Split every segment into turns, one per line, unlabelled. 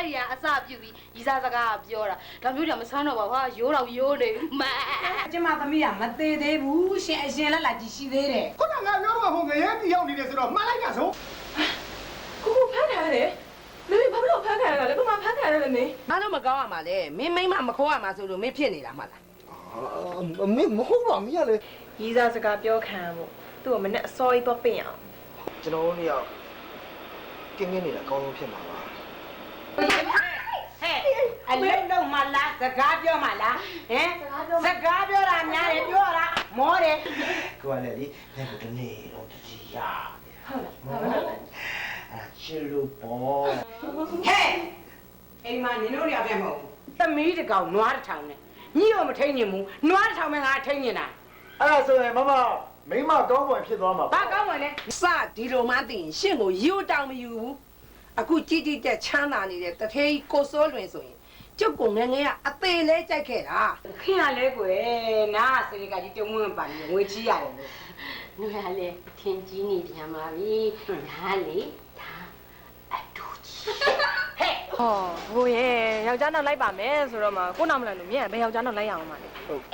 အဲ့ဒီကအစပြုပြီးရီစားစကားပြောတာဒါမျိုးတွေမဆန်းတော့ပါဟာရိုးတော့ရိုးနေမ
ကျမသမီးကမသေးသေးဘူးရှင်အရှင်လက်လာကြည့်ရှိသေးတယ်
ခုနကငါပြောတော့ဟိုငရဲတီရောက်နေတယ်ဆိုတော့မှန်လိုက်ကြဆုံး
ကိုဖမ်းထားတယ်မေဘာလို့ဖမ်းခံရတာလဲကိုမဖမ်းခံရတယ်မေ
ဘာလို့မကောင်းရမှာလဲမင်းမိမမခေါ်ရမှာဆိုလို့မင်းဖြစ်နေတာမှလား
မင်းမဟုတ်ပါမင်းရလေ
ရီးစားစကားပြောခံဖို့သူ့ကိုမနဲ့အစောကြီးတော့ပြင်အောင်
ကျွန်တော်တို့နှစ်ယောက်ကင်းနေတာအကောင်းဆုံးဖြစ်မှာပါ
ဟဲ့အလုံးလုံးမလားစကားပြောမလားဟမ်စကားပြောတာများတယ်ပြောတာမောတယ်
ကိုကလည်းလေလက်ကိုတနေ့တော့တကြီးရဟုတ်လားအဲ့ချီလိုပေါ်
ဟဲ့အိမ်မှာနင်တို့ရပဲမဟုတ်သမီးတကောင်နွားတစ်ထောင်နဲ့ညီရောမထိန်ညင်ဘူးနွားတစ်ထောင်ပဲငါထိန်ညင်တာ
အဲ့ဒါဆိုရင်မမိမကောင်းပွင့်ဖြစ်သွားမှာ
ဘာကောင်းဝင်လဲစဒီလိုမှသိရင်ရှင့်ကိုယူတောင်မယူဘူးအခုကြည်ကြည်တက်ချမ်းသာနေတဲ့တထေးကိုစိုးလွင်ဆိုရင်ကျုပ်ကငငယ်ကအသေးလဲကြိုက်ခဲ့တာခင်ရလဲကွယ်နားစေကကြီးတုံးဝင်းပါနေငွေကြီးရတယ်လို့
ငါလည်းထင်ကြီးနေပြန်ပါပြီဒါလေဒါအတူကြီး
ဟဲ့
ဟောဘိုးရဲ့ယောက်ျားနောက်လိုက်ပါမယ်ဆိုတော့မှကိုနောက်မလိုက်လို့မြင်ဘယ်ယောက်ျားနောက်လိုက်ရအောင်ပါလဲ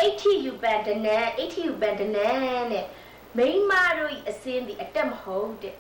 80 you band နဲ့80 you band နဲ့မိန်းမတို့အစင်းဒီအတက်မဟုတ်တဲ့